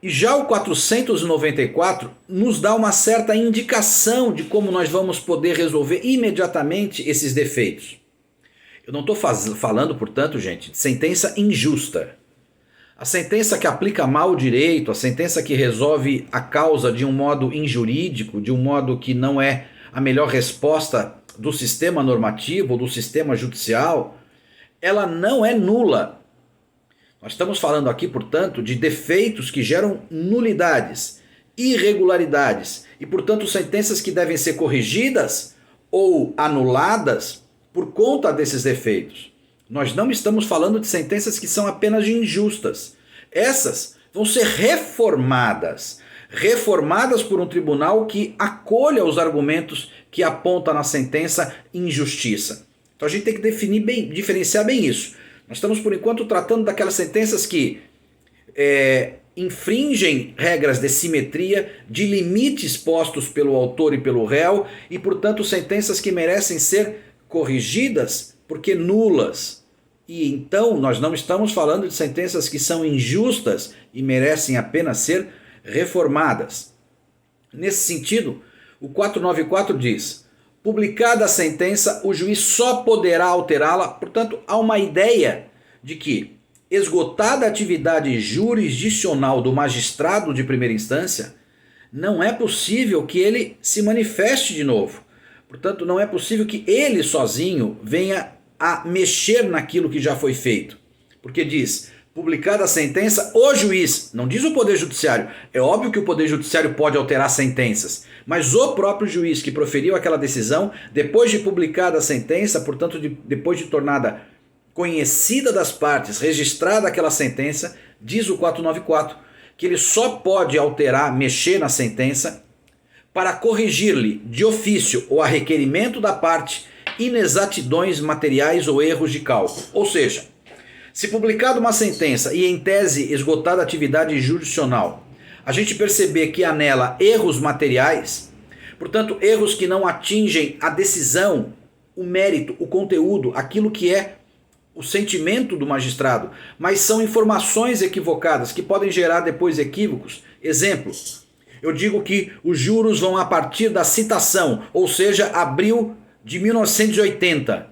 E já o 494 nos dá uma certa indicação de como nós vamos poder resolver imediatamente esses defeitos. Eu não estou falando, portanto, gente, de sentença injusta. A sentença que aplica mal o direito, a sentença que resolve a causa de um modo injurídico, de um modo que não é a melhor resposta do sistema normativo ou do sistema judicial, ela não é nula. Nós estamos falando aqui, portanto, de defeitos que geram nulidades, irregularidades e, portanto, sentenças que devem ser corrigidas ou anuladas por conta desses defeitos. Nós não estamos falando de sentenças que são apenas injustas. Essas vão ser reformadas por um tribunal que acolha os argumentos que aponta na sentença injustiça. Então a gente tem que diferenciar bem isso. Nós estamos, por enquanto, tratando daquelas sentenças que infringem regras de simetria, de limites postos pelo autor e pelo réu, e, portanto, sentenças que merecem ser corrigidas porque nulas. E então nós não estamos falando de sentenças que são injustas e merecem apenas ser reformadas. Nesse sentido, o 494 diz: publicada a sentença, o juiz só poderá alterá-la. Portanto, há uma ideia de que, esgotada a atividade jurisdicional do magistrado de primeira instância, não é possível que ele se manifeste de novo. Portanto, não é possível que ele sozinho venha a mexer naquilo que já foi feito. Porque diz, publicada a sentença, o juiz, não diz o Poder Judiciário. É óbvio que o Poder Judiciário pode alterar sentenças, mas o próprio juiz que proferiu aquela decisão, depois de publicada a sentença, portanto, depois de tornada conhecida das partes, registrada aquela sentença, diz o 494, que ele só pode alterar, mexer na sentença, para corrigir-lhe de ofício ou a requerimento da parte inexatidões materiais ou erros de cálculo. Ou seja, se publicada uma sentença e em tese esgotada a atividade jurisdicional, a gente perceber que há nela erros materiais, portanto erros que não atingem a decisão, o mérito, o conteúdo, aquilo que é o sentimento do magistrado, mas são informações equivocadas que podem gerar depois equívocos. Exemplo, eu digo que os juros vão a partir da citação, ou seja, abril de 1980.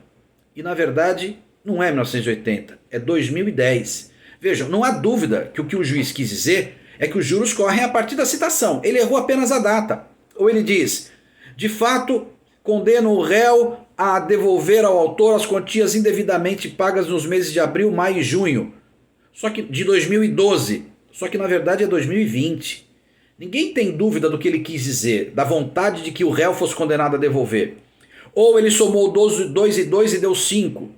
E na verdade não é 1980, é 2010. Vejam, não há dúvida que o juiz quis dizer é que os juros correm a partir da citação. Ele errou apenas a data. Ou ele diz, de fato, condena o réu a devolver ao autor as quantias indevidamente pagas nos meses de abril, maio e junho. Só que de 2012. Só que na verdade é 2020. Ninguém tem dúvida do que ele quis dizer, da vontade de que o réu fosse condenado a devolver. Ou ele somou 2 e 2 e deu 5.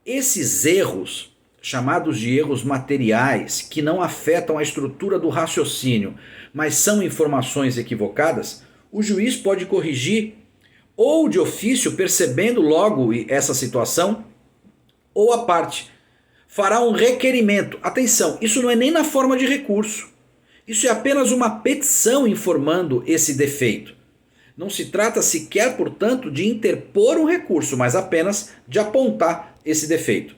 Esses erros, chamados de erros materiais, que não afetam a estrutura do raciocínio, mas são informações equivocadas, o juiz pode corrigir ou de ofício, percebendo logo essa situação, ou a parte fará um requerimento. Atenção, isso não é nem na forma de recurso. Isso é apenas uma petição informando esse defeito. Não se trata sequer, portanto, de interpor um recurso, mas apenas de apontar esse defeito.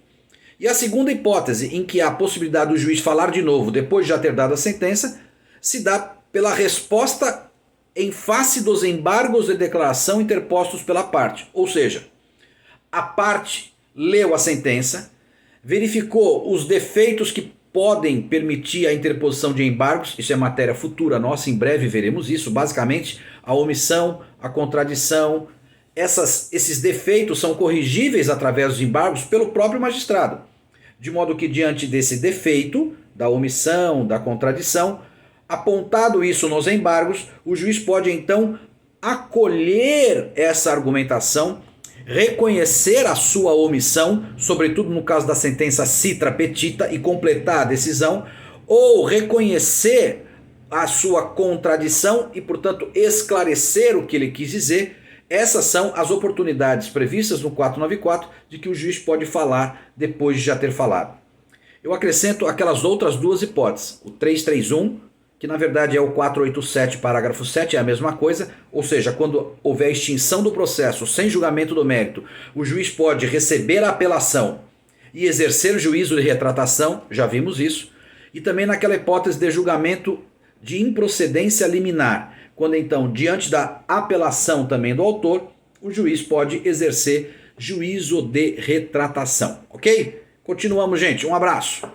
E a segunda hipótese, em que há a possibilidade do juiz falar de novo depois de já ter dado a sentença, se dá pela resposta em face dos embargos de declaração interpostos pela parte. Ou seja, a parte leu a sentença, verificou os defeitos que podem permitir a interposição de embargos, isso é matéria futura nossa, em breve veremos isso, basicamente a omissão, a contradição, esses defeitos são corrigíveis através dos embargos pelo próprio magistrado, de modo que diante desse defeito, da omissão, da contradição, apontado isso nos embargos, o juiz pode então acolher essa argumentação, reconhecer a sua omissão, sobretudo no caso da sentença citra petita, e completar a decisão, ou reconhecer a sua contradição e, portanto, esclarecer o que ele quis dizer. Essas são as oportunidades previstas no 494 de que o juiz pode falar depois de já ter falado. Eu acrescento aquelas outras duas hipóteses, o 331, que na verdade é o 487, parágrafo 7, é a mesma coisa, ou seja, quando houver extinção do processo sem julgamento do mérito, o juiz pode receber a apelação e exercer o juízo de retratação, já vimos isso, e também naquela hipótese de julgamento de improcedência liminar, quando então, diante da apelação também do autor, o juiz pode exercer juízo de retratação, ok? Continuamos, gente. Um abraço.